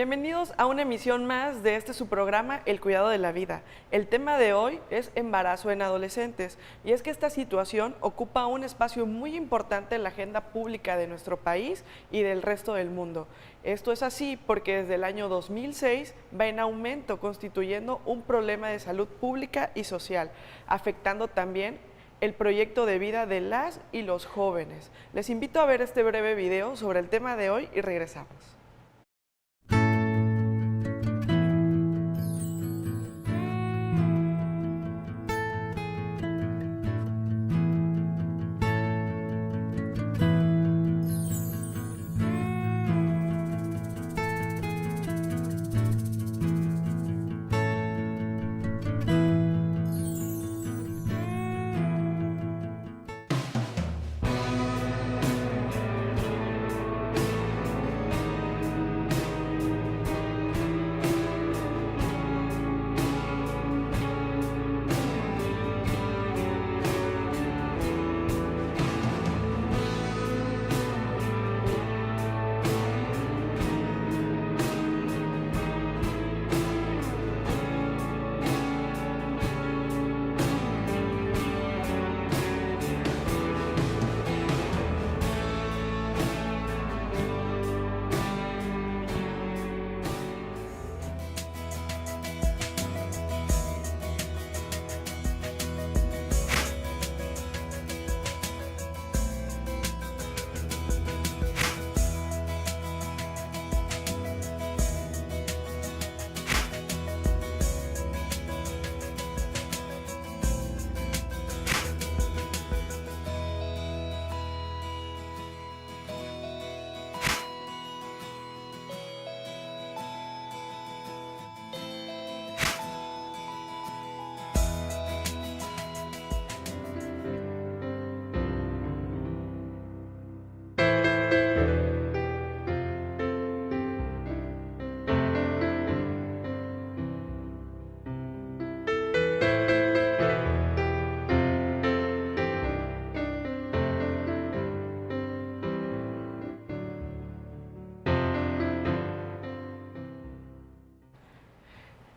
Bienvenidos a una emisión más de su programa, El Cuidado de la Vida. El tema de hoy es embarazo en adolescentes, y es que esta situación ocupa un espacio muy importante en la agenda pública de nuestro país y del resto del mundo. Esto es así porque desde el año 2006 va en aumento, constituyendo un problema de salud pública y social, afectando también el proyecto de vida de las y los jóvenes. Les invito a ver este breve video sobre el tema de hoy y regresamos.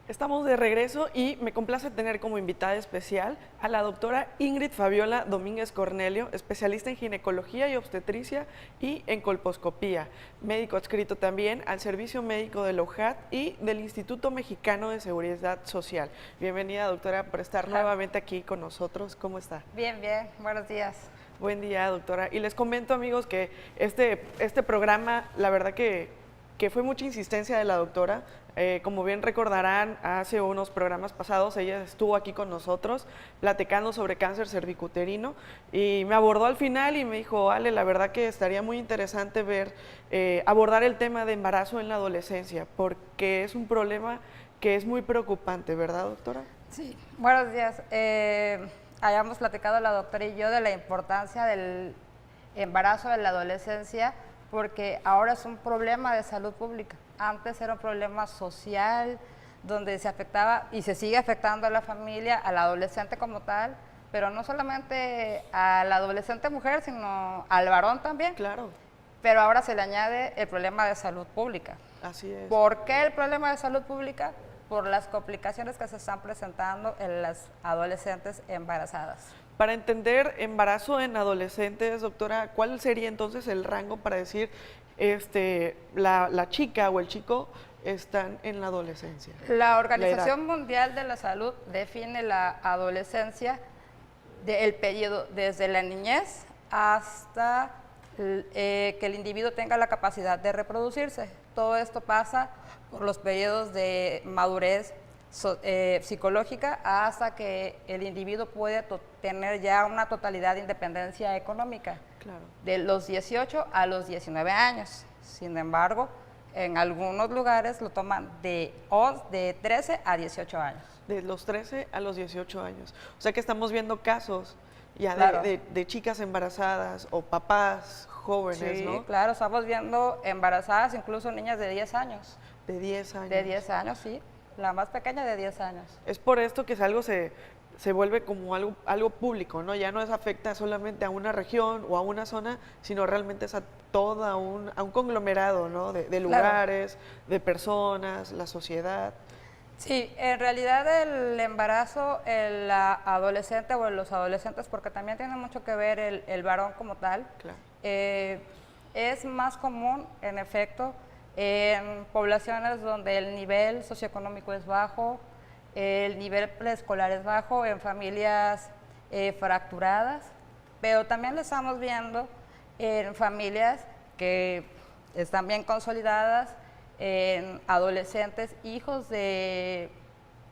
Estamos de regreso y me complace tener como invitada especial a la doctora Ingrid Fabiola Domínguez Cornelio, especialista en ginecología y obstetricia y en colposcopía, médico adscrito también al Servicio Médico del OJAT y del Instituto Mexicano de Seguridad Social. Bienvenida, doctora, por estar nuevamente aquí con nosotros. ¿Cómo está? Bien, bien. Buenos días. Buen día, doctora. Y les comento, amigos, que este programa, la verdad que fue mucha insistencia de la doctora. Como bien recordarán, hace unos programas pasados ella estuvo aquí con nosotros platicando sobre cáncer cervicuterino y me abordó al final y me dijo: Ale, la verdad que estaría muy interesante ver, abordar el tema de embarazo en la adolescencia, porque es un problema que es muy preocupante, ¿verdad, doctora? Sí, buenos días. Habíamos platicado la doctora y yo de la importancia del embarazo en la adolescencia, porque ahora es un problema de salud pública. Antes era un problema social, donde se afectaba y se sigue afectando a la familia, al adolescente como tal, pero no solamente a la adolescente mujer, sino al varón también. Claro. Pero ahora se le añade el problema de salud pública. Así es. ¿Por qué el problema de salud pública? Por las complicaciones que se están presentando en las adolescentes embarazadas. Para entender embarazo en adolescentes, doctora, ¿cuál sería entonces el rango para decir la chica o el chico están en la adolescencia? La Organización Mundial de la Salud define la adolescencia del periodo desde la niñez hasta que el individuo tenga la capacidad de reproducirse. Todo esto pasa por los periodos de madurez psicológica hasta que el individuo puede tener ya una totalidad de independencia económica. Claro. De los 18 a los 19 años. Sin embargo, en algunos lugares lo toman de 13 a 18 años. De los 13 a los 18 años. O sea que estamos viendo casos ya claro. de chicas embarazadas o papás jóvenes, sí, ¿no? Sí, claro, estamos viendo embarazadas, incluso niñas de 10 años. De 10 años. De 10 años, sí. La más pequeña de 10 años. Es por esto que algo se se vuelve como algo público, ¿no? Ya no afecta solamente a una región o a una zona, sino realmente es a a un conglomerado, ¿no? De lugares, de personas, la sociedad. Sí, en realidad el embarazo, la adolescente o los adolescentes, porque también tiene mucho que ver el varón como tal, Claro. Es más común, en efecto, en poblaciones donde el nivel socioeconómico es bajo, el nivel preescolar es bajo, en familias fracturadas, pero también lo estamos viendo en familias que están bien consolidadas, en adolescentes, hijos de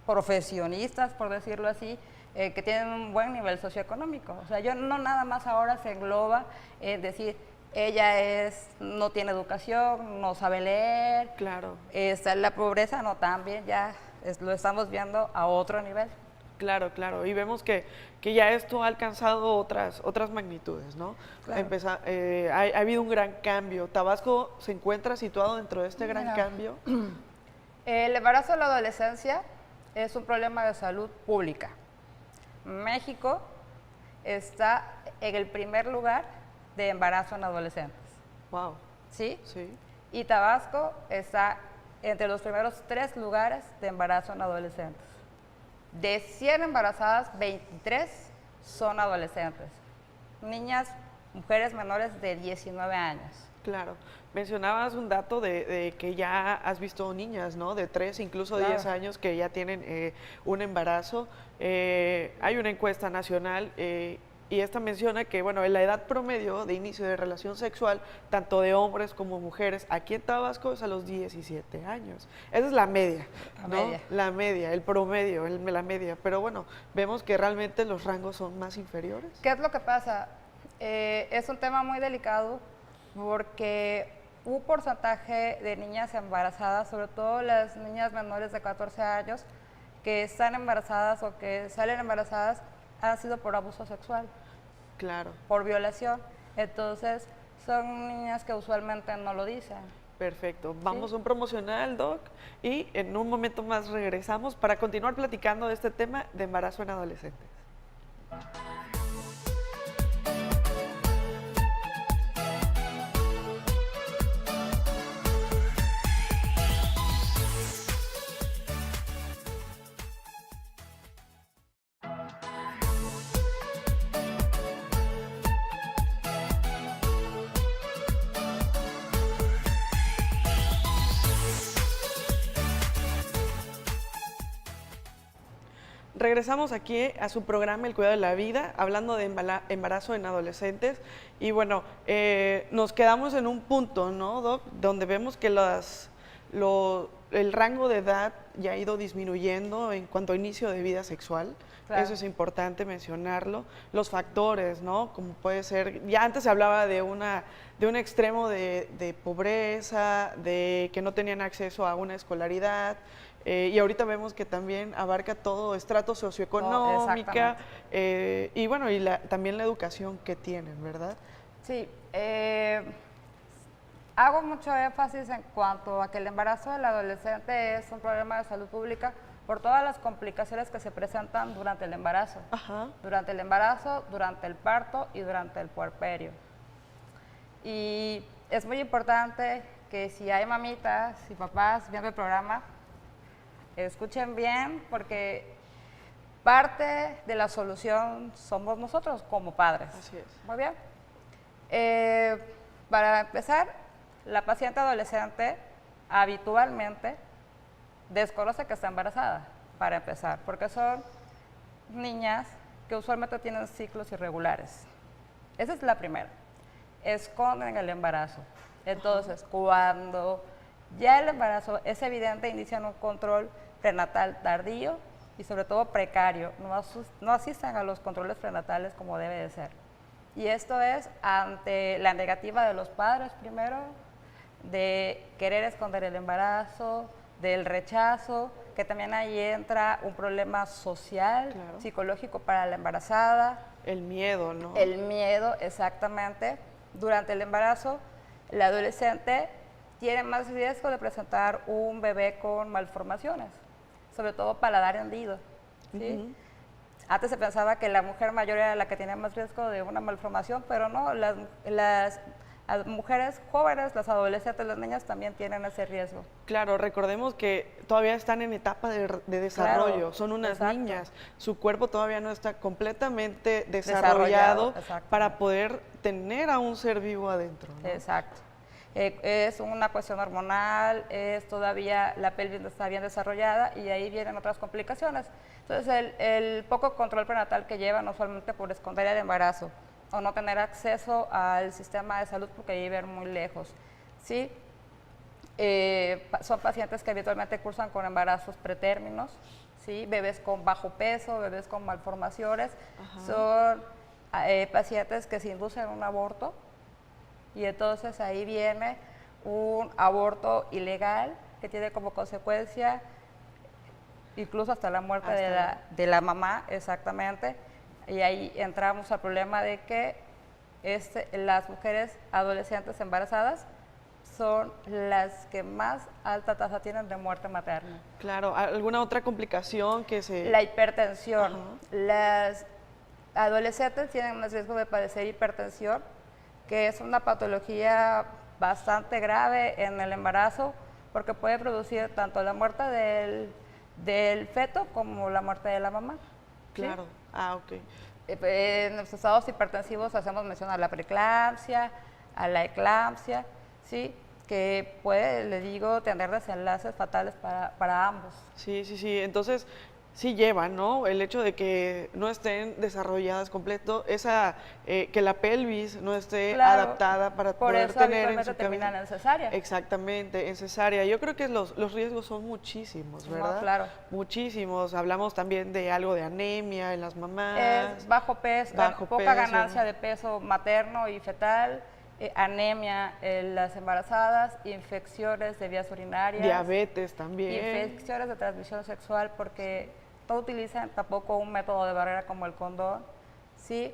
profesionistas, por decirlo así, que tienen un buen nivel socioeconómico. O sea, yo no nada más ahora se engloba en decir, no tiene educación, no sabe leer, Claro. Está en la pobreza, no, también ya lo estamos viendo a otro nivel. Claro, claro. Y vemos que ya esto ha alcanzado otras magnitudes, ¿no? Claro. Ha habido un gran cambio. ¿Tabasco se encuentra situado dentro de este gran cambio? El embarazo en la adolescencia es un problema de salud pública. México está en el primer lugar de embarazo en adolescentes. Wow. ¿Sí? Sí. Y Tabasco está entre los primeros 3 lugares de embarazo en adolescentes. De 100 embarazadas, 23 son adolescentes. Niñas, mujeres menores de 19 años. Claro. Mencionabas un dato de que ya has visto niñas, ¿no? De 3, incluso 10 años que ya tienen un embarazo. Hay una encuesta nacional y esta menciona que, bueno, la edad promedio de inicio de relación sexual, tanto de hombres como mujeres, aquí en Tabasco es a los 17 años. Esa es la media, ¿no? La media, el promedio, la media. Pero bueno, vemos que realmente los rangos son más inferiores. ¿Qué es lo que pasa? Es un tema muy delicado porque un porcentaje de niñas embarazadas, sobre todo las niñas menores de 14 años, que están embarazadas o que salen embarazadas, han sido por abuso sexual. Claro. Por violación. Entonces, son niñas que usualmente no lo dicen. Perfecto. Vamos a un promocional, Doc, y en un momento más regresamos para continuar platicando de este tema de embarazo en adolescentes. Regresamos aquí a su programa El Cuidado de la Vida, hablando de embarazo en adolescentes. Y bueno, nos quedamos en un punto, ¿no, Doc? Donde vemos que el rango de edad ya ha ido disminuyendo en cuanto a inicio de vida sexual. Claro. Eso es importante mencionarlo. Los factores, ¿no? Como puede ser, ya antes se hablaba de un extremo de pobreza, de que no tenían acceso a una escolaridad. Y ahorita vemos que también abarca todo estrato socioeconómica y bueno, y también la educación que tienen, ¿verdad? Sí, hago mucho énfasis en cuanto a que el embarazo del adolescente es un problema de salud pública por todas las complicaciones que se presentan durante el embarazo. Ajá. Durante el embarazo, durante el parto y durante el puerperio. Y es muy importante que si hay mamitas y papás viendo el programa, escuchen bien, porque parte de la solución somos nosotros como padres. Así es. Muy bien. Para empezar, la paciente adolescente habitualmente desconoce que está embarazada, para empezar, porque son niñas que usualmente tienen ciclos irregulares. Esa es la primera. Esconden el embarazo. Entonces, cuando ya el embarazo es evidente, inician un control prenatal tardío y sobre todo precario. No asisten a los controles prenatales como debe de ser. Y esto es ante la negativa de los padres primero, de querer esconder el embarazo, del rechazo, que también ahí entra un problema social, claro, psicológico para la embarazada. El miedo, ¿no? El miedo, exactamente. Durante el embarazo, la adolescente tiene más riesgo de presentar un bebé con malformaciones, sobre todo paladar hendido, ¿sí? Antes se pensaba que la mujer mayor era la que tenía más riesgo de una malformación, pero no, las mujeres jóvenes, las adolescentes, las niñas también tienen ese riesgo. Claro, recordemos que todavía están en etapa de desarrollo, Claro, son unas exacto. niñas, su cuerpo todavía no está completamente desarrollado Exacto. para poder tener a un ser vivo adentro, ¿no? Exacto. Es una cuestión hormonal, es todavía la pelvis no está bien desarrollada y ahí vienen otras complicaciones. Entonces, el poco control prenatal que lleva, no solamente por esconder el embarazo o no tener acceso al sistema de salud porque viven muy lejos, ¿sí? Son pacientes que habitualmente cursan con embarazos pretérminos, ¿sí? Bebés con bajo peso, bebés con malformaciones, son pacientes que se inducen un aborto. Y entonces ahí viene un aborto ilegal que tiene como consecuencia incluso hasta la muerte de la mamá, exactamente. Y ahí entramos al problema de que las mujeres adolescentes embarazadas son las que más alta tasa tienen de muerte materna. Claro, ¿alguna otra complicación que se...? La hipertensión. Las adolescentes tienen más riesgo de padecer hipertensión, que es una patología bastante grave en el embarazo, porque puede producir tanto la muerte del feto como la muerte de la mamá. Claro, ¿sí? Ok. En los estados hipertensivos hacemos mención a la preeclampsia, a la eclampsia, ¿sí? Que puede, le digo, tener desenlaces fatales para ambos. Sí, entonces sí llevan, ¿no? El hecho de que no estén desarrolladas completo, que la pelvis no esté adaptada para poder tener en su terminan en cesárea. Exactamente, en cesárea. Yo creo que los riesgos son muchísimos, ¿verdad? No, claro. Muchísimos. Hablamos también de algo de anemia en las mamás. Es bajo peso, poca ganancia de peso materno y fetal, anemia en las embarazadas, infecciones de vías urinarias. Diabetes también. Infecciones de transmisión sexual porque no utilizan tampoco un método de barrera como el condón, ¿sí?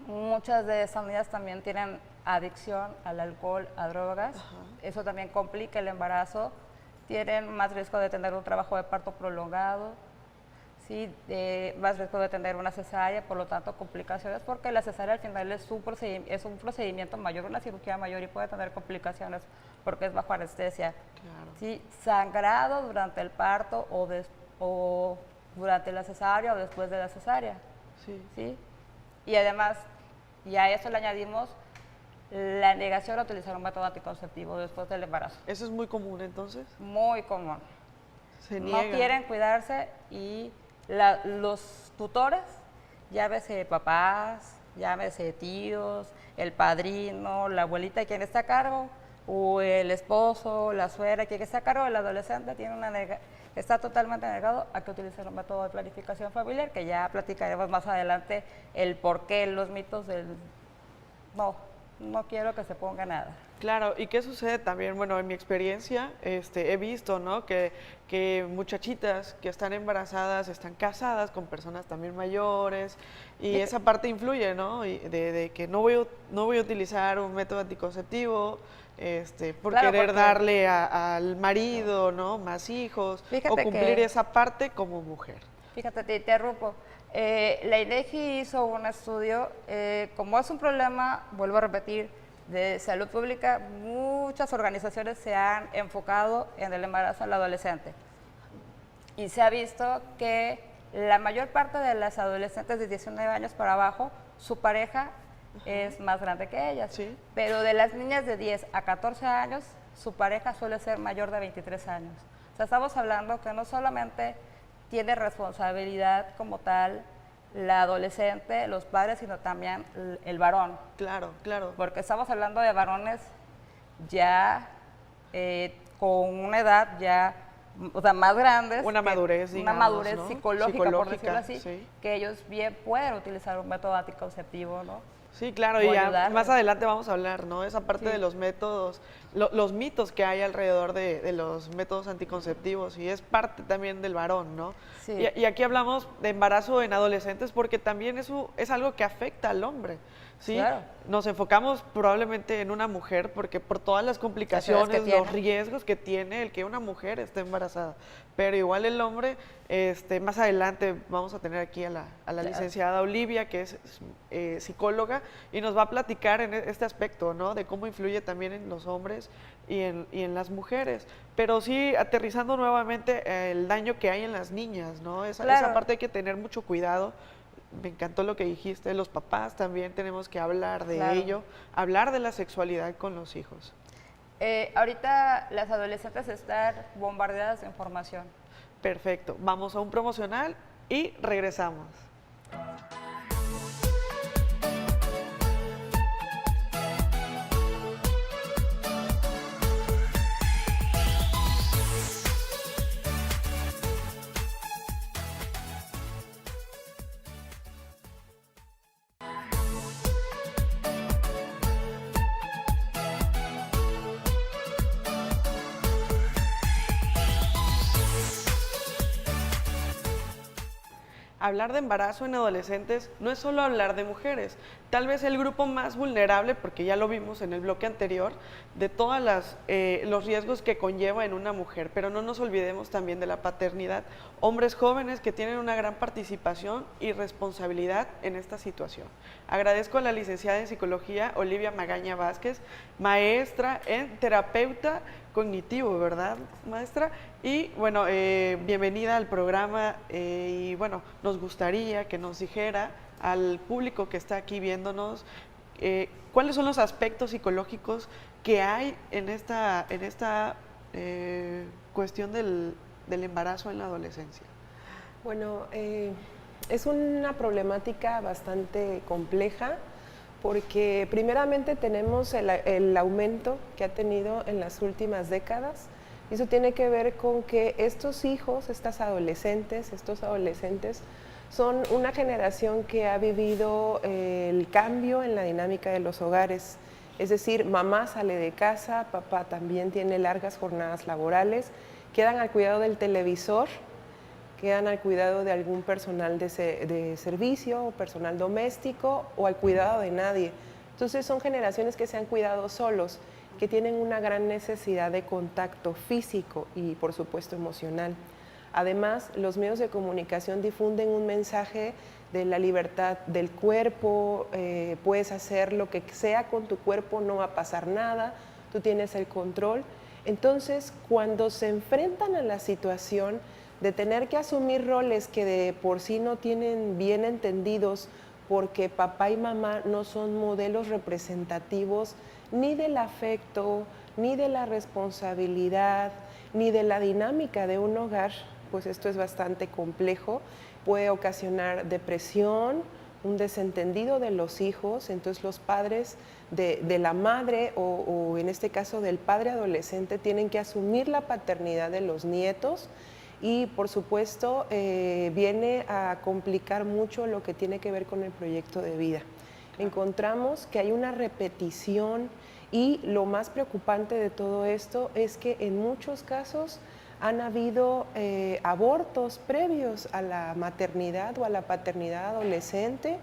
Muchas de estas niñas también tienen adicción al alcohol, a drogas, eso también complica el embarazo, tienen más riesgo de tener un trabajo de parto prolongado, ¿sí? Más riesgo de tener una cesárea, por lo tanto complicaciones, porque la cesárea al final es un procedimiento mayor, una cirugía mayor y puede tener complicaciones porque es bajo anestesia. Claro. ¿Sí? Sangrado durante el parto o durante la cesárea o después de la cesárea. ¿Sí? Y además, y a eso le añadimos la negación a utilizar un método anticonceptivo después del embarazo. ¿Eso es muy común entonces? Muy común. Se niega. No quieren cuidarse y los tutores, llámese papás, llámese tíos, el padrino, la abuelita quien está a cargo, o el esposo, la suegra, quien está a cargo del adolescente, está totalmente negado a que utilicen un método de planificación familiar, que ya platicaremos más adelante el por qué, los mitos del no quiero que se ponga nada. Claro, ¿y qué sucede también? Bueno, en mi experiencia he visto, ¿no? que muchachitas que están embarazadas están casadas con personas también mayores y esa parte influye, ¿no? Y de que no voy a utilizar un método anticonceptivo por querer darle al marido, ¿no? Más hijos, o cumplir esa parte como mujer. Fíjate, te interrumpo. La INEGI hizo un estudio, como es un problema, vuelvo a repetir, de salud pública, muchas organizaciones se han enfocado en el embarazo en la adolescente. Y se ha visto que la mayor parte de las adolescentes de 19 años para abajo, su pareja es más grande que ellas. ¿Sí? Pero de las niñas de 10 a 14 años, su pareja suele ser mayor de 23 años. O sea, estamos hablando que no solamente tiene responsabilidad como tal la adolescente, los padres, sino también el varón. Claro, claro. Porque estamos hablando de varones ya con una edad ya, o sea, más grandes. Una madurez, digamos, una madurez, ¿no? psicológica, por decirlo así, sí. que ellos bien pueden utilizar un método anticonceptivo, ¿no? Sí, claro, y ya más adelante vamos a hablar, ¿no? Esa parte de los métodos, los mitos que hay alrededor de los métodos anticonceptivos, y es parte también del varón, ¿no? Sí. Y aquí hablamos de embarazo en adolescentes porque también eso es algo que afecta al hombre, ¿sí? Claro. Nos enfocamos probablemente en una mujer porque por todas las complicaciones, los riesgos que tiene el que una mujer esté embarazada, pero igual el hombre Más adelante vamos a tener aquí a la licenciada Olivia, que es psicóloga, y nos va a platicar en este aspecto, ¿no? De cómo influye también en los hombres y en las mujeres. Pero sí, aterrizando nuevamente el daño que hay en las niñas, ¿no? Esa parte hay que tener mucho cuidado. Me encantó lo que dijiste, los papás también tenemos que hablar de ello, hablar de la sexualidad con los hijos. Ahorita las adolescentes están bombardeadas de información. Perfecto, vamos a un promocional y regresamos. Hablar de embarazo en adolescentes no es solo hablar de mujeres, tal vez el grupo más vulnerable, porque ya lo vimos en el bloque anterior, de todos los riesgos que conlleva en una mujer, pero no nos olvidemos también de la paternidad. Hombres jóvenes que tienen una gran participación y responsabilidad en esta situación. Agradezco a la licenciada en Psicología, Olivia Magaña Vázquez, maestra en terapeuta cognitivo, ¿verdad, maestra? Y bueno, bienvenida al programa y bueno, nos gustaría que nos dijera al público que está aquí viéndonos cuáles son los aspectos psicológicos que hay en esta cuestión del embarazo en la adolescencia. Bueno, es una problemática bastante compleja porque primeramente tenemos el aumento que ha tenido en las últimas décadas. Y eso tiene que ver con que estos hijos, estos adolescentes, son una generación que ha vivido el cambio en la dinámica de los hogares. Es decir, mamá sale de casa, papá también tiene largas jornadas laborales, quedan al cuidado del televisor, quedan al cuidado de algún personal de servicio o personal doméstico o al cuidado de nadie. Entonces son generaciones que se han cuidado solos, que tienen una gran necesidad de contacto físico y por supuesto emocional. Además, los medios de comunicación difunden un mensaje de la libertad del cuerpo, puedes hacer lo que sea con tu cuerpo, no va a pasar nada, tú tienes el control. Entonces, cuando se enfrentan a la situación de tener que asumir roles que de por sí no tienen bien entendidos porque papá y mamá no son modelos representativos ni del afecto, ni de la responsabilidad, ni de la dinámica de un hogar, pues esto es bastante complejo, puede ocasionar depresión, un desentendido de los hijos, entonces los padres de la madre o en este caso del padre adolescente tienen que asumir la paternidad de los nietos y por supuesto viene a complicar mucho lo que tiene que ver con el proyecto de vida. Encontramos que hay una repetición y lo más preocupante de todo esto es que en muchos casos han habido abortos previos a la maternidad o a la paternidad adolescente,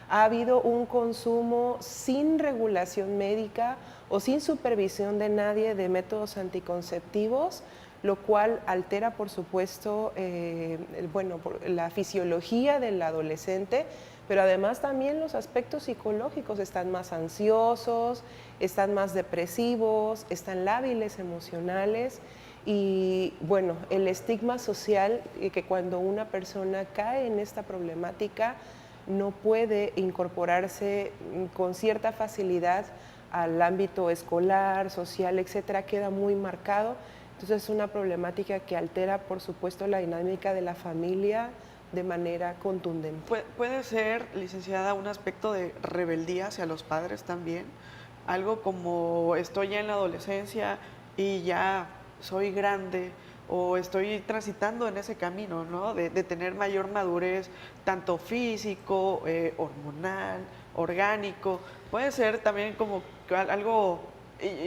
ha habido un consumo sin regulación médica o sin supervisión de nadie de métodos anticonceptivos, lo cual altera, por supuesto, la fisiología del adolescente, pero además también los aspectos psicológicos, están más ansiosos, están más depresivos, están lábiles emocionales y bueno, el estigma social que cuando una persona cae en esta problemática no puede incorporarse con cierta facilidad al ámbito escolar, social, etcétera, queda muy marcado. Entonces es una problemática que altera, por supuesto, la dinámica de la familia de manera contundente. ¿Puede ser, licenciada, un aspecto de rebeldía hacia los padres también? Algo como estoy ya en la adolescencia y ya soy grande o estoy transitando en ese camino, ¿no? De tener mayor madurez, tanto físico, hormonal, orgánico. Puede ser también como algo...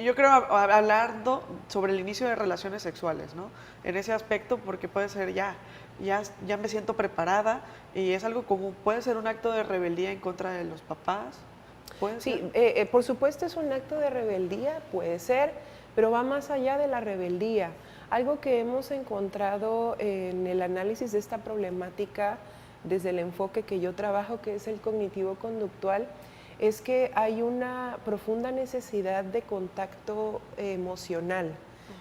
Yo creo hablando sobre el inicio de relaciones sexuales, ¿no? En ese aspecto, porque puede ser ya me siento preparada y es algo común. Puede ser un acto de rebeldía en contra de los papás. ¿Puede Sí, ser? Por supuesto es un acto de rebeldía, puede ser, pero va más allá de la rebeldía. Algo que hemos encontrado en el análisis de esta problemática desde el enfoque que yo trabajo, que es el cognitivo-conductual, es que hay una profunda necesidad de contacto emocional,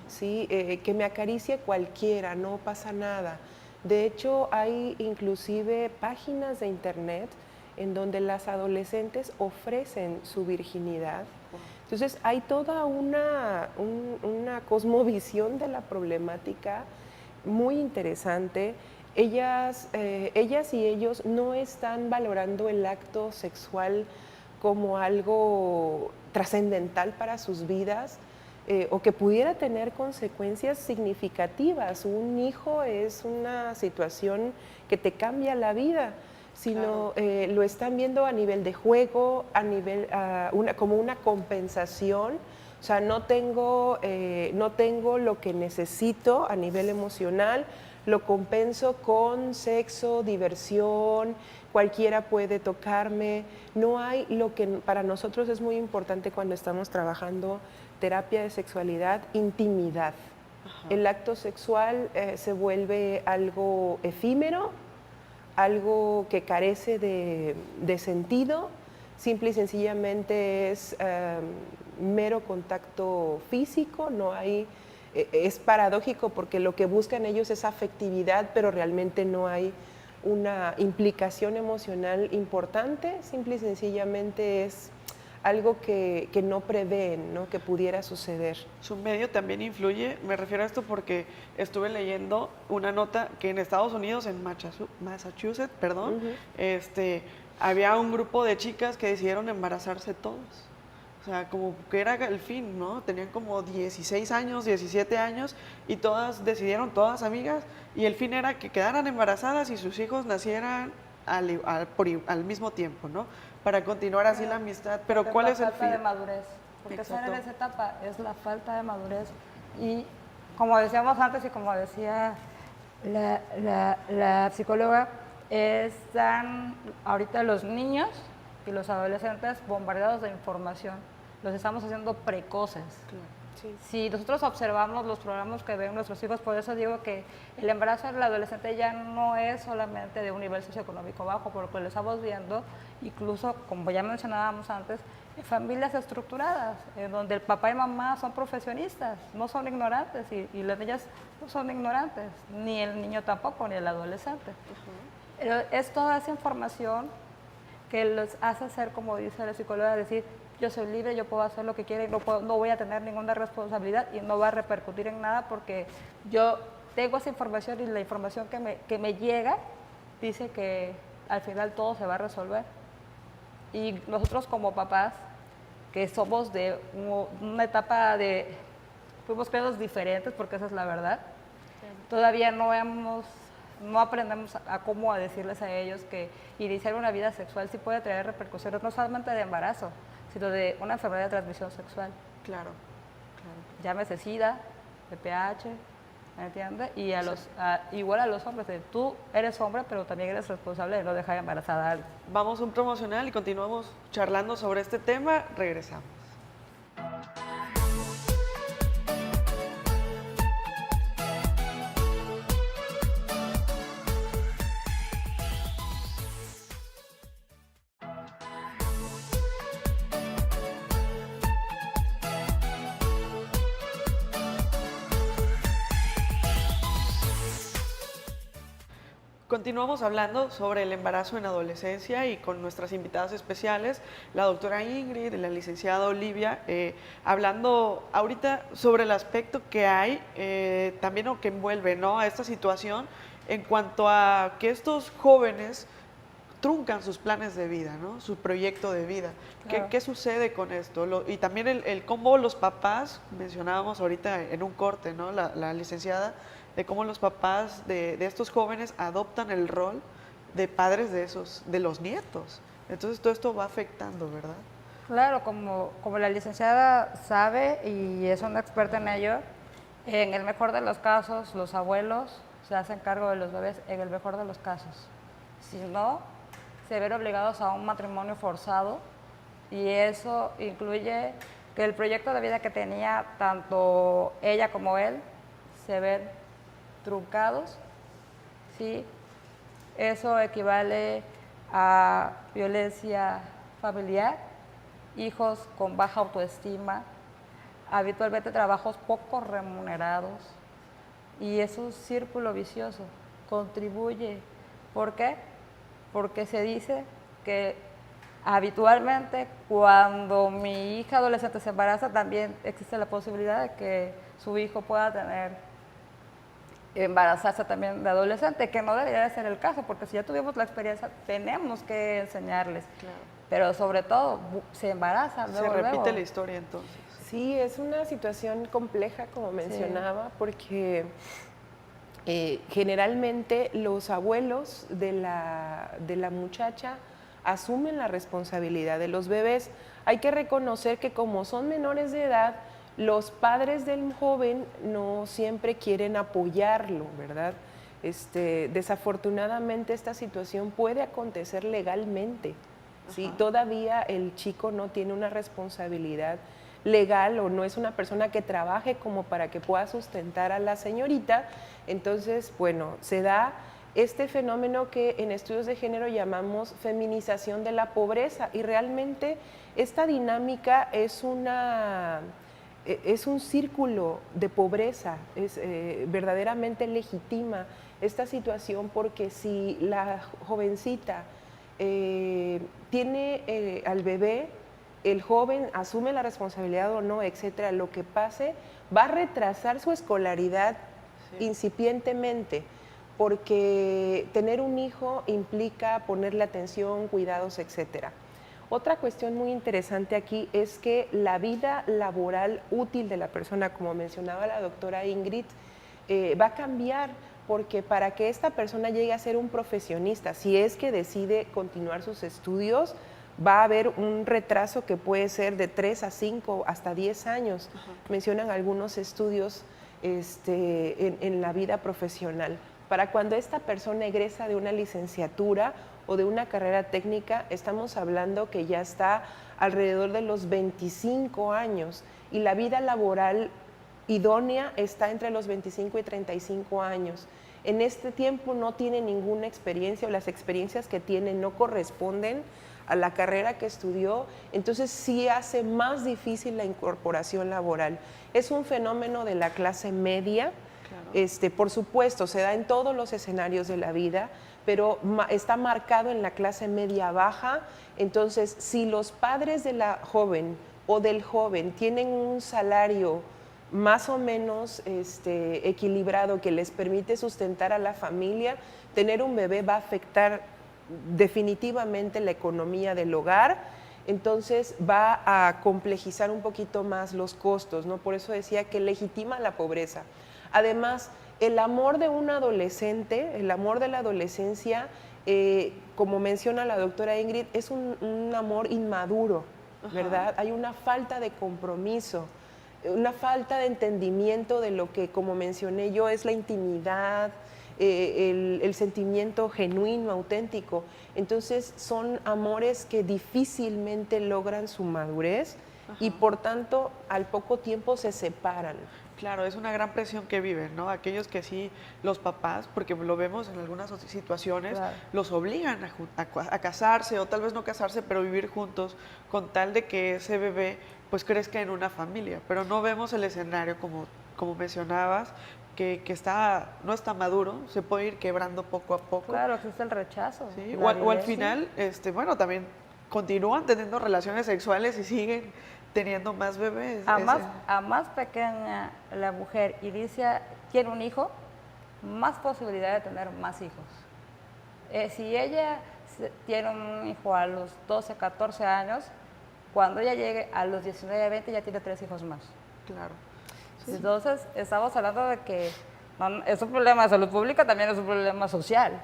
¿sí? Que me acaricie cualquiera, no pasa nada. De hecho, hay inclusive páginas de internet en donde las adolescentes ofrecen su virginidad. Entonces, hay toda una cosmovisión de la problemática muy interesante. Ellas y ellos no están valorando el acto sexual como algo trascendental para sus vidas, o que pudiera tener consecuencias significativas. Un hijo es una situación que te cambia la vida, sino lo están viendo a nivel de juego, a nivel, como una compensación. O sea, no tengo lo que necesito a nivel emocional, lo compenso con sexo, diversión, cualquiera puede tocarme. No hay lo que para nosotros es muy importante cuando estamos trabajando terapia de sexualidad, intimidad. Ajá. El acto sexual se vuelve algo efímero, algo que carece de sentido, simple y sencillamente es mero contacto físico, no hay, es paradójico porque lo que buscan ellos es afectividad, pero realmente no hay una implicación emocional importante, simple y sencillamente es algo que no prevén, ¿no? Que pudiera suceder. Su medio también influye, me refiero a esto porque estuve leyendo una nota que en Estados Unidos, en Massachusetts, había un grupo de chicas que decidieron embarazarse todas. O sea, como que era el fin, ¿no? Tenían como 16 años, 17 años y todas decidieron, todas amigas, y el fin era que quedaran embarazadas y sus hijos nacieran al mismo tiempo, ¿no? Para continuar así la amistad. Pero ¿cuál es el fin? La falta de madurez, porque estar en esa etapa es la falta de madurez. Y como decíamos antes y como decía la psicóloga, están ahorita los niños y los adolescentes bombardeados de información. Los estamos haciendo precoces. Sí. Si nosotros observamos los programas que ven nuestros hijos, por eso digo que el embarazo del adolescente ya no es solamente de un nivel socioeconómico bajo, porque lo estamos viendo, incluso, como ya mencionábamos antes, en familias estructuradas, en donde el papá y mamá son profesionistas, no son ignorantes, y las niñas no son ignorantes, ni el niño tampoco, ni el adolescente. Pero es toda esa información que los hace ser, como dice la psicóloga, decir, yo soy libre, yo puedo hacer lo que quiera y no voy a tener ninguna responsabilidad y no va a repercutir en nada porque yo tengo esa información y la información que me llega dice que al final todo se va a resolver. Y nosotros como papás, que somos de una etapa fuimos creados diferentes, porque esa es la verdad, todavía no aprendemos a cómo decirles a ellos que iniciar una vida sexual sí puede traer repercusiones, no solamente de embarazo, sino de una enfermedad de transmisión sexual. Claro. Llámese SIDA, VPH, ¿me entiendes? Y igual a los hombres, tú eres hombre, pero también eres responsable de no dejar embarazada a alguien. Vamos a un promocional y continuamos charlando sobre este tema. Regresamos. Continuamos hablando sobre el embarazo en adolescencia y con nuestras invitadas especiales, la doctora Ingrid y la licenciada Olivia, hablando ahorita sobre el aspecto que hay, también o que envuelve, ¿no?, a esta situación en cuanto a que estos jóvenes truncan sus planes de vida, ¿no?, su proyecto de vida. Claro. ¿Qué sucede con esto? Y también el cómo los papás, mencionábamos ahorita en un corte, ¿no?, la licenciada, de cómo los papás de estos jóvenes adoptan el rol de padres de los nietos. Entonces todo esto va afectando, ¿verdad? Claro, como la licenciada sabe y es una experta en ello, en el mejor de los casos los abuelos se hacen cargo de los bebés, en el mejor de los casos. Si no, se ven obligados a un matrimonio forzado y eso incluye que el proyecto de vida que tenía tanto ella como él se ven truncados, ¿sí? Eso equivale a violencia familiar, hijos con baja autoestima, habitualmente trabajos poco remunerados, y es un círculo vicioso, contribuye. ¿Por qué? Porque se dice que habitualmente cuando mi hija adolescente se embaraza también existe la posibilidad de que su hijo pueda embarazarse también de adolescente, que no debería de ser el caso, porque si ya tuvimos la experiencia tenemos que enseñarles. Claro. Pero sobre todo se embaraza luego, se repite luego. La historia entonces. Sí, es una situación compleja, como mencionaba, sí, porque generalmente los abuelos de la muchacha asumen la responsabilidad de los bebés. Hay que reconocer que como son menores de edad, los padres del joven no siempre quieren apoyarlo, ¿verdad? Desafortunadamente esta situación puede acontecer legalmente, ¿sí? Todavía el chico no tiene una responsabilidad legal o no es una persona que trabaje como para que pueda sustentar a la señorita. Entonces, bueno, se da este fenómeno que en estudios de género llamamos feminización de la pobreza, y realmente esta dinámica es un círculo de pobreza, es verdaderamente legitima esta situación, porque si la jovencita tiene al bebé, el joven asume la responsabilidad o no, etcétera, lo que pase va a retrasar su escolaridad incipientemente, porque tener un hijo implica ponerle atención, cuidados, etcétera. Otra cuestión muy interesante aquí es que la vida laboral útil de la persona, como mencionaba la doctora Ingrid, va a cambiar, porque para que esta persona llegue a ser un profesionista, si es que decide continuar sus estudios, va a haber un retraso que puede ser de 3 a 5 hasta 10 años. Mencionan algunos estudios en la vida profesional. Para cuando esta persona egresa de una licenciatura o de una carrera técnica, estamos hablando que ya está alrededor de los 25 años, y la vida laboral idónea está entre los 25 y 35 años. En este tiempo no tiene ninguna experiencia, o las experiencias que tiene no corresponden a la carrera que estudió, entonces sí hace más difícil la incorporación laboral. Es un fenómeno de la clase media. Claro. Por supuesto, se da en todos los escenarios de la vida, pero está marcado en la clase media baja. Entonces, si los padres de la joven o del joven tienen un salario más o menos equilibrado que les permite sustentar a la familia, tener un bebé va a afectar definitivamente la economía del hogar, entonces va a complejizar un poquito más los costos, ¿no? Por eso decía que legitima la pobreza. Además, el amor de un adolescente, el amor de la adolescencia, como menciona la doctora Ingrid, es un amor inmaduro, ¿verdad? Hay una falta de compromiso, una falta de entendimiento de lo que, como mencioné yo, es la intimidad, el sentimiento genuino, auténtico. Entonces son amores que difícilmente logran su madurez y por tanto al poco tiempo se separan. Claro, es una gran presión que viven, ¿no? Aquellos que sí, los papás, porque lo vemos en algunas situaciones, claro, los obligan a casarse, o tal vez no casarse, pero vivir juntos, con tal de que ese bebé pues crezca en una familia. Pero no vemos el escenario como mencionabas, que no está maduro, se puede ir quebrando poco a poco. Claro, existe el rechazo. ¿Sí? O al final, bueno, también continúan teniendo relaciones sexuales y siguen teniendo más bebés. A más pequeña la mujer tiene un hijo, más posibilidad de tener más hijos. Si ella tiene un hijo a los 12, 14 años, cuando ella llegue a los 19, 20 ya tiene 3 hijos más. Claro. Sí. Entonces, estamos hablando de que no, es un problema de salud pública, también es un problema social.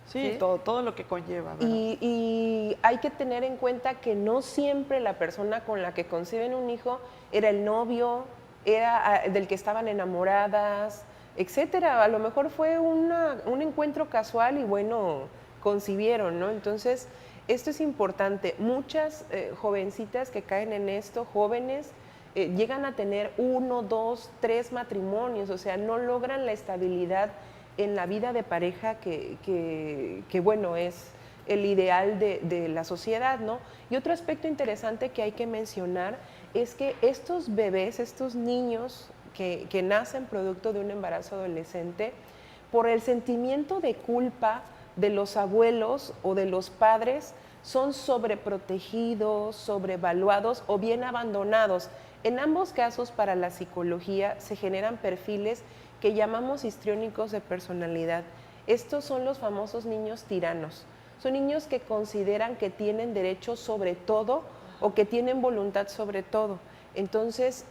Sí, ¿sí? Todo lo que conlleva. Y hay que tener en cuenta que no siempre la persona con la que conciben un hijo era el novio, era del que estaban enamoradas, etcétera. A lo mejor fue un encuentro casual y bueno, concibieron, ¿no? Entonces, esto es importante. Muchas jovencitas que caen en esto, jóvenes, llegan a tener 1, 2, 3 matrimonios, o sea, no logran la estabilidad en la vida de pareja que bueno, es el ideal de la sociedad, ¿no? Y otro aspecto interesante que hay que mencionar es que estos bebés, estos niños que nacen producto de un embarazo adolescente, por el sentimiento de culpa de los abuelos o de los padres, son sobreprotegidos, sobrevaluados o bien abandonados. En ambos casos, para la psicología, se generan perfiles que llamamos histriónicos de personalidad. Estos son los famosos niños tiranos. Son niños que consideran que tienen derecho sobre todo o que tienen voluntad sobre todo. Entonces,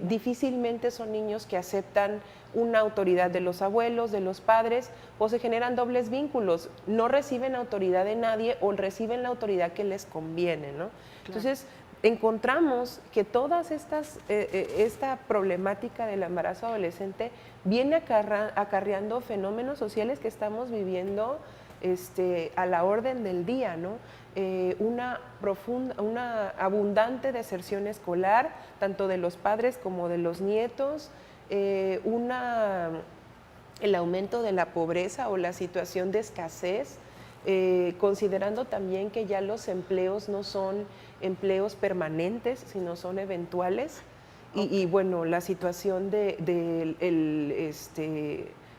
difícilmente son niños que aceptan una autoridad de los abuelos, de los padres, o se generan dobles vínculos. No reciben autoridad de nadie o reciben la autoridad que les conviene, ¿no? Claro. Entonces, encontramos que todas esta problemática del embarazo adolescente viene acarreando fenómenos sociales que estamos viviendo a la orden del día, ¿no? Una abundante deserción escolar, tanto de los padres como de los nietos, el aumento de la pobreza o la situación de escasez, considerando también que ya los empleos no son empleos permanentes, sino son eventuales, y bueno, la situación del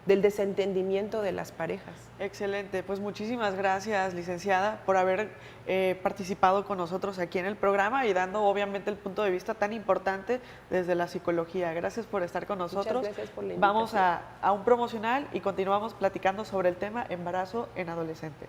desentendimiento de las parejas. Excelente, pues muchísimas gracias, licenciada, por haber participado con nosotros aquí en el programa y dando obviamente el punto de vista tan importante desde la psicología. Gracias por estar con nosotros. Muchas gracias por la invitación. Vamos a un promocional y continuamos platicando sobre el tema embarazo en adolescentes.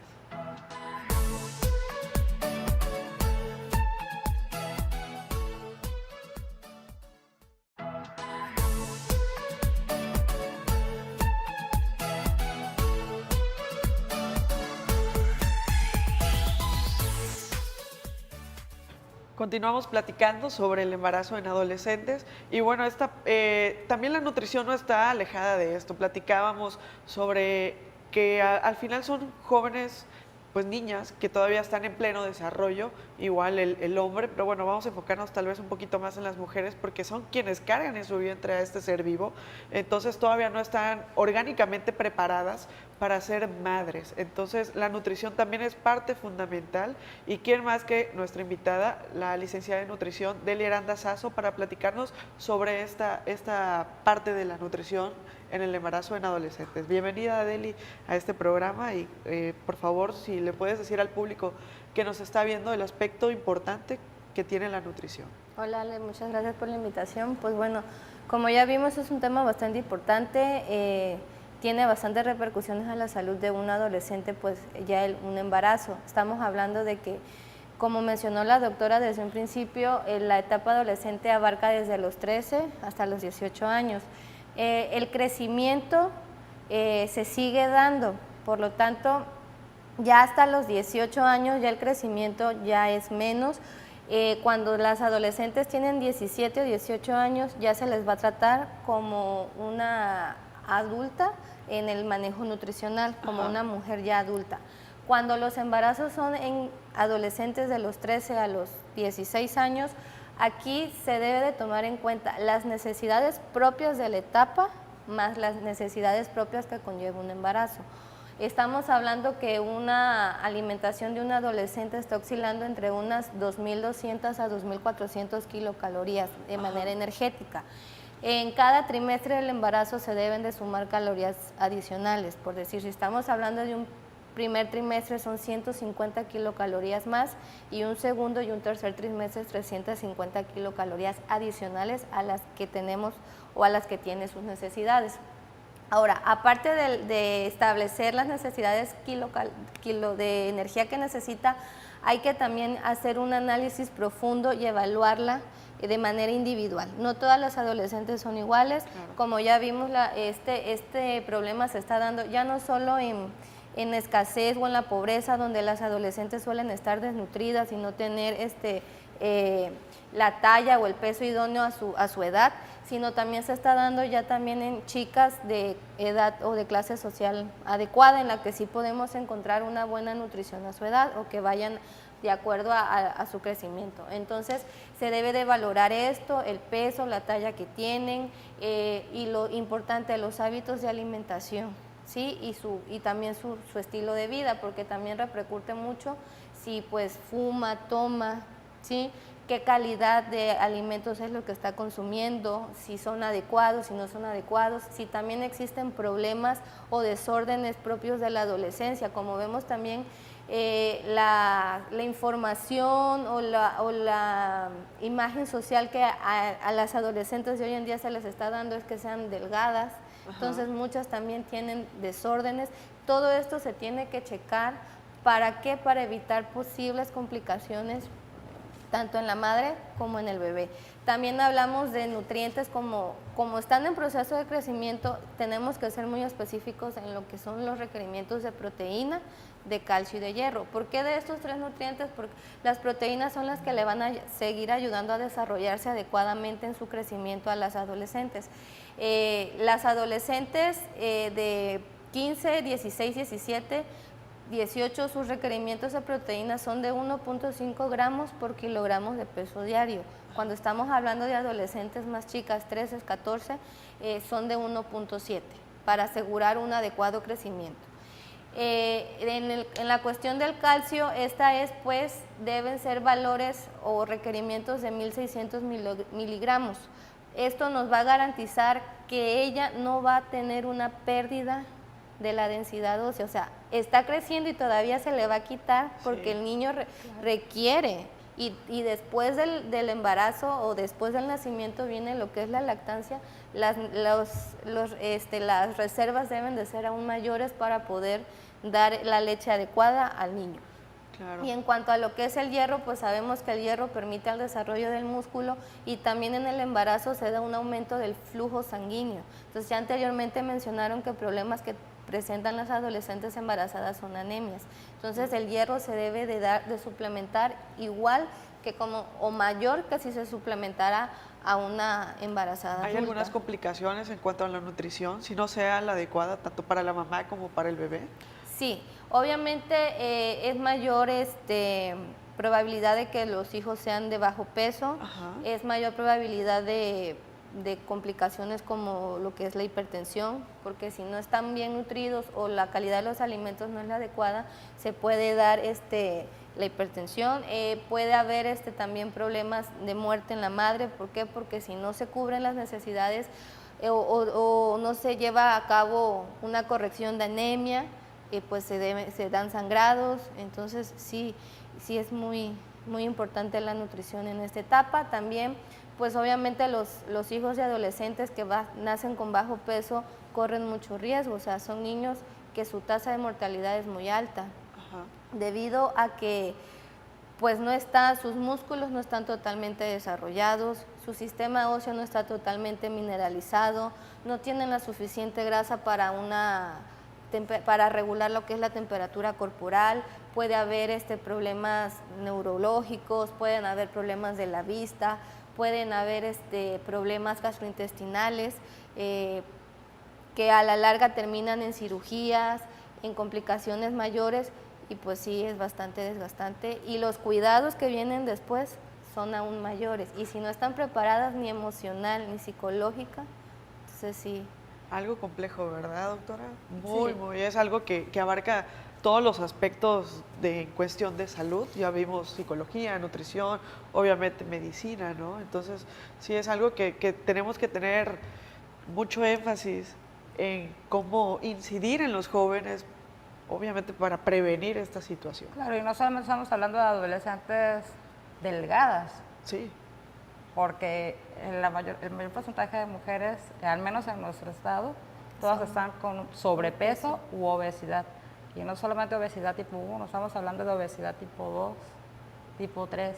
Continuamos platicando sobre el embarazo en adolescentes y bueno, también la nutrición no está alejada de esto. Platicábamos sobre que al final son jóvenes, pues niñas que todavía están en pleno desarrollo, igual el hombre, pero bueno, vamos a enfocarnos tal vez un poquito más en las mujeres porque son quienes cargan en su vientre a este ser vivo, entonces todavía no están orgánicamente preparadas para ser madres. Entonces la nutrición también es parte fundamental y quién más que nuestra invitada, la licenciada en nutrición Delia Aranda Sasso, para platicarnos sobre esta parte de la nutrición en el embarazo en adolescentes. Bienvenida, Deli, a este programa y por favor, si le puedes decir al público que nos está viendo el aspecto importante que tiene la nutrición. Hola, Ale, muchas gracias por la invitación. Pues bueno, como ya vimos, es un tema bastante importante, tiene bastantes repercusiones a la salud de un adolescente, pues ya un embarazo. Estamos hablando de que, como mencionó la doctora desde un principio, la etapa adolescente abarca desde los 13 hasta los 18 años. El crecimiento se sigue dando, por lo tanto, ya hasta los 18 años ya el crecimiento ya es menos. Cuando las adolescentes tienen 17 o 18 años ya se les va a tratar como una adulta en el manejo nutricional, como una mujer ya adulta. Cuando los embarazos son en adolescentes de los 13 a los 16 años, aquí se debe de tomar en cuenta las necesidades propias de la etapa más las necesidades propias que conlleva un embarazo. Estamos hablando que una alimentación de un adolescente está oscilando entre unas 2.200 a 2.400 kilocalorías de manera energética. En cada trimestre del embarazo se deben de sumar calorías adicionales, por decir, si estamos hablando de un primer trimestre son 150 kilocalorías más y un segundo y un tercer trimestre 350 kilocalorías adicionales a las que tenemos o a las que tiene sus necesidades. Ahora, aparte de establecer las necesidades de energía que necesita, hay que también hacer un análisis profundo y evaluarla de manera individual. No todas las adolescentes son iguales, claro. Como ya vimos, este problema se está dando ya no solo en escasez o en la pobreza, donde las adolescentes suelen estar desnutridas y no tener la talla o el peso idóneo a su edad, sino también se está dando ya también en chicas de edad o de clase social adecuada, en la que sí podemos encontrar una buena nutrición a su edad o que vayan de acuerdo a su crecimiento. Entonces, se debe de valorar esto, el peso, la talla que tienen y lo importante, los hábitos de alimentación, ¿sí? Y también su estilo de vida, porque también repercute mucho si pues fuma, toma, ¿sí? Qué calidad de alimentos es lo que está consumiendo, si son adecuados, si no son adecuados, si también existen problemas o desórdenes propios de la adolescencia, como vemos también la información o la imagen social que a las adolescentes de hoy en día se les está dando es que sean delgadas. Ajá. Entonces muchas también tienen desórdenes. Todo esto se tiene que checar. ¿Para qué? Para evitar posibles complicaciones tanto en la madre como en el bebé. También hablamos de nutrientes como están en proceso de crecimiento, tenemos que ser muy específicos en lo que son los requerimientos de proteína, de calcio y de hierro. ¿Por qué de estos 3 nutrientes? Porque las proteínas son las que le van a seguir ayudando a desarrollarse adecuadamente en su crecimiento a las adolescentes. Las adolescentes de 15, 16, 17, 18, sus requerimientos de proteínas son de 1.5 gramos por kilogramos de peso diario. Cuando estamos hablando de adolescentes más chicas, 13, 14, son de 1.7 para asegurar un adecuado crecimiento. En la cuestión del calcio, esta es pues deben ser valores o requerimientos de 1600 miligramos. Esto nos va a garantizar que ella no va a tener una pérdida de la densidad ósea, o sea, está creciendo y todavía se le va a quitar porque el niño requiere y después del embarazo o después del nacimiento viene lo que es la lactancia, las reservas deben de ser aún mayores para poder dar la leche adecuada al niño. Claro. Y en cuanto a lo que es el hierro, pues sabemos que el hierro permite el desarrollo del músculo y también en el embarazo se da un aumento del flujo sanguíneo. Entonces ya anteriormente mencionaron que problemas que presentan las adolescentes embarazadas son anemias. Entonces el hierro se debe de suplementar igual que o mayor que si se suplementara a una embarazada ¿Hay adulta. algunas complicaciones en cuanto a la nutrición, si no sea la adecuada tanto para la mamá como para el bebé? Sí, obviamente es mayor probabilidad de que los hijos sean de bajo peso, Ajá. Es mayor probabilidad de complicaciones como lo que es la hipertensión, porque si no están bien nutridos o la calidad de los alimentos no es la adecuada, se puede dar la hipertensión, puede haber también problemas de muerte en la madre. ¿Por qué? Porque si no se cubren las necesidades o no se lleva a cabo una corrección de anemia, pues se dan sangrados. Entonces sí es muy importante la nutrición en esta etapa. También pues obviamente los hijos de adolescentes que nacen con bajo peso corren mucho riesgo, o sea, son niños que su tasa de mortalidad es muy alta. Ajá. Debido a que pues sus músculos no están totalmente desarrollados, su sistema óseo no está totalmente mineralizado, no tienen la suficiente grasa para regular lo que es la temperatura corporal, puede haber problemas neurológicos, pueden haber problemas de la vista, pueden haber problemas gastrointestinales que a la larga terminan en cirugías, en complicaciones mayores y pues sí es bastante desgastante y los cuidados que vienen después son aún mayores y si no están preparadas ni emocional ni psicológica, entonces sí. Algo complejo, ¿verdad, doctora? Muy, es algo que abarca todos los aspectos de cuestión de salud. Ya vimos psicología, nutrición, obviamente medicina, ¿no? Entonces, sí es algo que tenemos que tener mucho énfasis en cómo incidir en los jóvenes, obviamente para prevenir esta situación. Claro, y no solamente estamos hablando de adolescentes delgadas. Sí. Porque el mayor porcentaje de mujeres, al menos en nuestro estado, todas están con sobrepeso u obesidad. Y no solamente obesidad tipo 1, estamos hablando de obesidad tipo 2, tipo 3.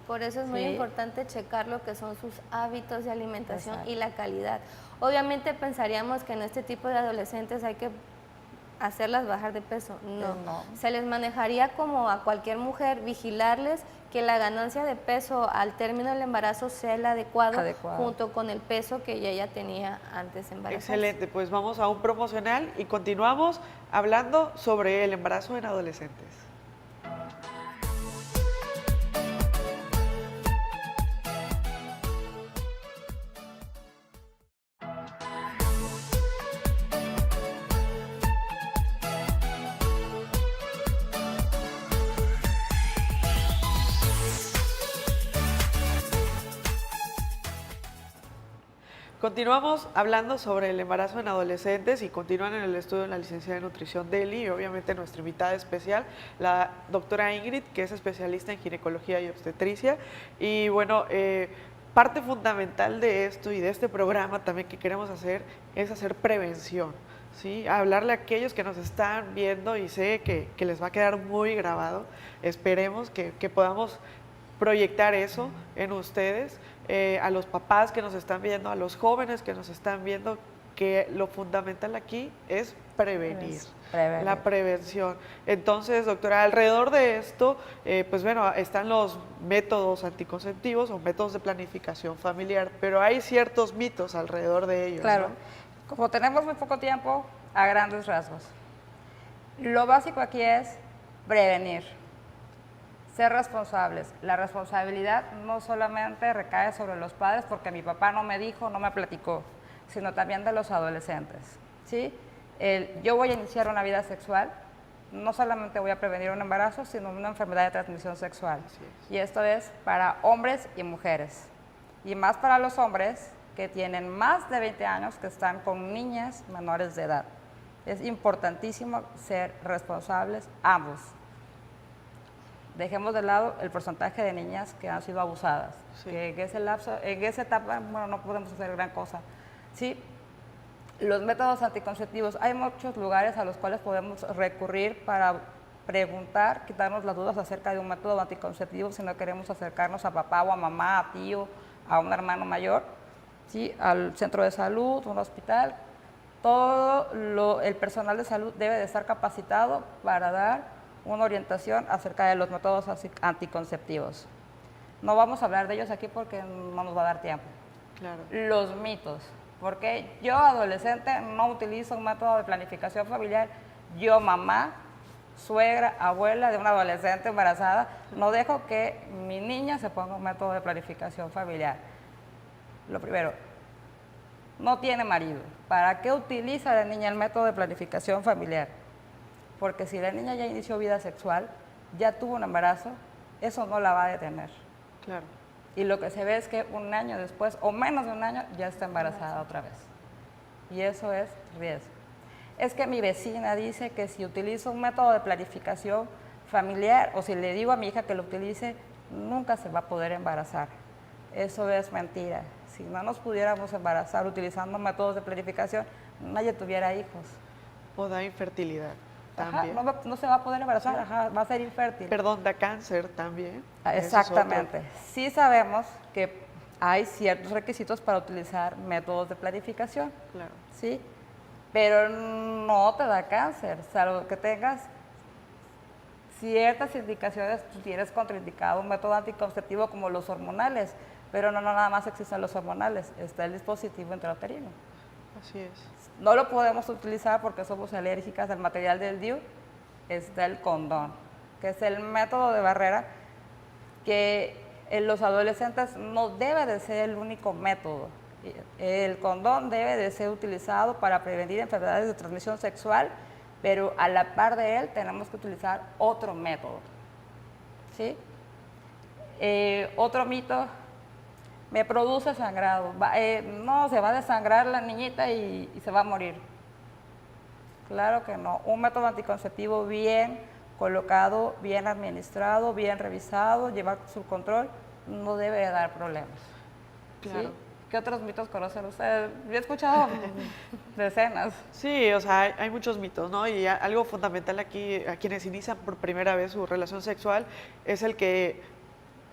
Por eso es muy importante checar lo que son sus hábitos de alimentación Exacto. y la calidad. Obviamente pensaríamos que en este tipo de adolescentes hay que hacerlas bajar de peso. No. Se les manejaría como a cualquier mujer, vigilarles que la ganancia de peso al término del embarazo sea el adecuado. Junto con el peso que ella tenía antes de embarazarse. Excelente, pues vamos a un promocional y continuamos hablando sobre el embarazo en adolescentes. Continuamos hablando sobre el embarazo en adolescentes y continúan en el estudio la licenciada en nutrición Deli y obviamente nuestra invitada especial, la doctora Ingrid, que es especialista en ginecología y obstetricia. Y bueno, parte fundamental de esto y de este programa también que queremos hacer es hacer prevención, ¿sí? Hablarle a aquellos que nos están viendo y sé que les va a quedar muy grabado. Esperemos que podamos proyectar eso en ustedes, a los papás que nos están viendo, a los jóvenes que nos están viendo, que lo fundamental aquí es prevenir. La prevención. Entonces, doctora, alrededor de esto, pues bueno, están los métodos anticonceptivos o métodos de planificación familiar, pero hay ciertos mitos alrededor de ellos. Claro, ¿no? como tenemos muy poco tiempo, a grandes rasgos. Lo básico aquí es prevenir, ser responsables. La responsabilidad no solamente recae sobre los padres, porque mi papá no me dijo, no me platicó, sino también de los adolescentes, ¿sí? Yo voy a iniciar una vida sexual, no solamente voy a prevenir un embarazo, sino una enfermedad de transmisión sexual. Y esto es para hombres y mujeres. Y más para los hombres que tienen más de 20 años, que están con niñas menores de edad. Es importantísimo ser responsables ambos. Dejemos de lado el porcentaje de niñas que han sido abusadas, que en ese lapso, en esa etapa, bueno, no podemos hacer gran cosa. Sí, los métodos anticonceptivos, hay muchos lugares a los cuales podemos recurrir para preguntar, quitarnos las dudas acerca de un método anticonceptivo si no queremos acercarnos a papá o a mamá, a tío, a un hermano mayor, ¿sí? Al centro de salud, un hospital. Todo el personal de salud debe de estar capacitado para dar una orientación acerca de los métodos anticonceptivos. No vamos a hablar de ellos aquí porque no nos va a dar tiempo. Claro. Los mitos. Porque yo, adolescente, no utilizo un método de planificación familiar. Yo, mamá, suegra, abuela de una adolescente embarazada, no dejo que mi niña se ponga un método de planificación familiar. Lo primero, no tiene marido. ¿Para qué utiliza la niña el método de planificación familiar? Porque si la niña ya inició vida sexual, ya tuvo un embarazo, eso no la va a detener. Claro. Y lo que se ve es que un año después, o menos de un año, ya está embarazada otra vez. Y eso es riesgo. Es que mi vecina dice que si utilizo un método de planificación familiar, o si le digo a mi hija que lo utilice, nunca se va a poder embarazar. Eso es mentira. Si no nos pudiéramos embarazar utilizando métodos de planificación, nadie tuviera hijos. O da infertilidad. Ajá, También. no se va a poder embarazar, ajá, va a ser infértil. Perdón, da cáncer también. Exactamente. Sí sabemos que hay ciertos requisitos para utilizar métodos de planificación, Claro. ¿sí? Pero no te da cáncer, salvo que tengas ciertas indicaciones. Tú tienes contraindicado un método anticonceptivo como los hormonales, pero no nada más existen los hormonales, está el dispositivo intrauterino. Así es. No lo podemos utilizar porque somos alérgicas al material del DIU. Está el condón, que es el método de barrera que en los adolescentes no debe de ser el único método. El condón debe de ser utilizado para prevenir enfermedades de transmisión sexual, pero a la par de él tenemos que utilizar otro método, ¿sí? Otro mito: me produce sangrado. No, se va a desangrar la niñita y se va a morir. Claro que no. Un método anticonceptivo bien colocado, bien administrado, bien revisado, llevar su control, no debe de dar problemas. Claro. ¿Sí? ¿Qué otros mitos conocen ustedes? Yo he escuchado decenas. Sí, o sea, hay muchos mitos, ¿no? Y algo fundamental aquí, a quienes inician por primera vez su relación sexual, es el que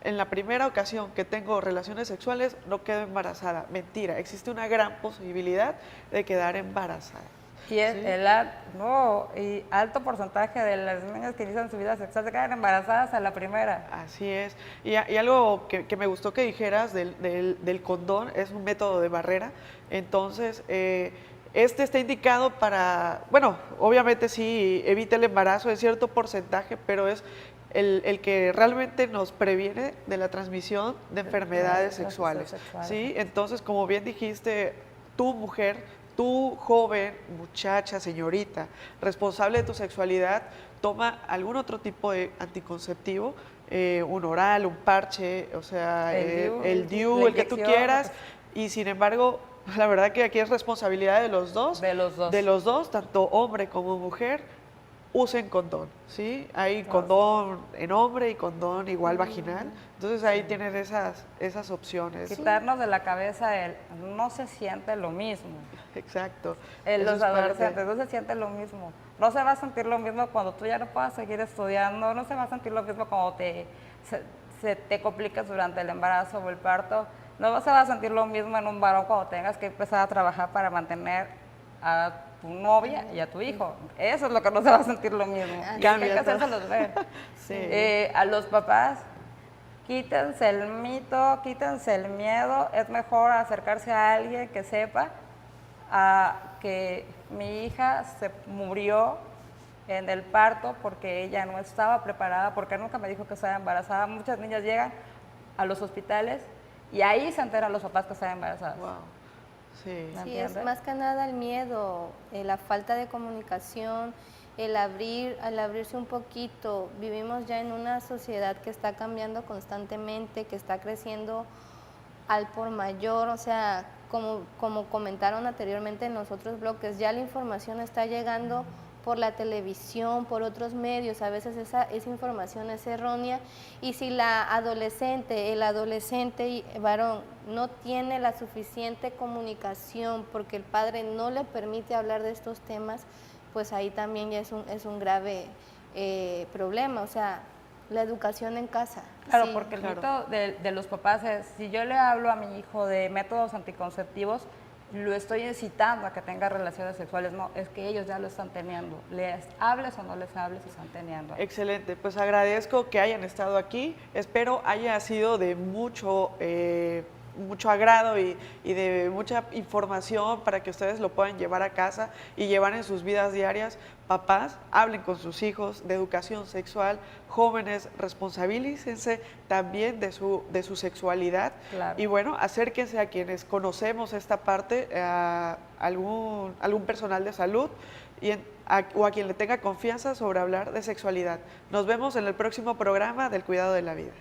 en la primera ocasión que tengo relaciones sexuales no quedo embarazada. Mentira, existe una gran posibilidad de quedar embarazada. Y es ¿sí? y alto porcentaje de las niñas que inician su vida sexual se quedan embarazadas a la primera. Así es. Y algo que me gustó que dijeras del condón, es un método de barrera. Entonces, este está indicado para, bueno, obviamente sí evita el embarazo en cierto porcentaje, pero es el que realmente nos previene de la transmisión de enfermedades sexuales. ¿Sí? Entonces, como bien dijiste, tu mujer, tú, joven, muchacha, señorita, responsable de tu sexualidad, toma algún otro tipo de anticonceptivo, un oral, un parche, o sea, el DIU, el que tú quieras, y sin embargo, La verdad que aquí es responsabilidad de los dos. De los dos. De los dos, tanto hombre como mujer, usen condón, ¿sí? Hay condón en hombre y condón igual vaginal. Entonces ahí tienen esas opciones. Quitarnos de la cabeza el no se siente lo mismo. Exacto. Los Eso es parte. adolescentes no se siente lo mismo. No se va a sentir lo mismo cuando tú ya no puedas seguir estudiando, no se va a sentir lo mismo cuando se te complicas durante el embarazo o el parto. No se va a sentir lo mismo en un varón cuando tengas que empezar a trabajar para mantener a tu novia y a tu hijo. Eso es lo que no se va a sentir lo mismo. Y hay que hacérselos ver. Sí. A los papás, quítense el mito, quítense el miedo. Es mejor acercarse a alguien que sepa que mi hija se murió en el parto porque ella no estaba preparada, porque nunca me dijo que estaba embarazada. Muchas niñas llegan a los hospitales y ahí se enteran los papás que están embarazadas. Wow. Sí. Sí, es más que nada el miedo, la falta de comunicación, el abrirse un poquito. Vivimos ya en una sociedad que está cambiando constantemente, que está creciendo al por mayor, o sea, como comentaron anteriormente en los otros bloques, ya la información está llegando por la televisión, por otros medios, a veces esa información es errónea, y si el adolescente y varón no tiene la suficiente comunicación porque el padre no le permite hablar de estos temas, pues ahí también ya es un grave problema, o sea, la educación en casa. Claro, sí. porque el mito de los papás es, si yo le hablo a mi hijo de métodos anticonceptivos, lo estoy incitando a que tenga relaciones sexuales. No, es que ellos ya lo están teniendo. Les hables o no les hables, están teniendo. Excelente, pues agradezco que hayan estado aquí. Espero haya sido de mucho agrado y de mucha información para que ustedes lo puedan llevar a casa y llevar en sus vidas diarias. Papás, hablen con sus hijos de educación sexual. Jóvenes, responsabilícense también de su sexualidad. Claro. Y bueno, acérquense a quienes conocemos esta parte, a algún personal de salud o a quien le tenga confianza sobre hablar de sexualidad. Nos vemos en el próximo programa del Cuidado de la Vida.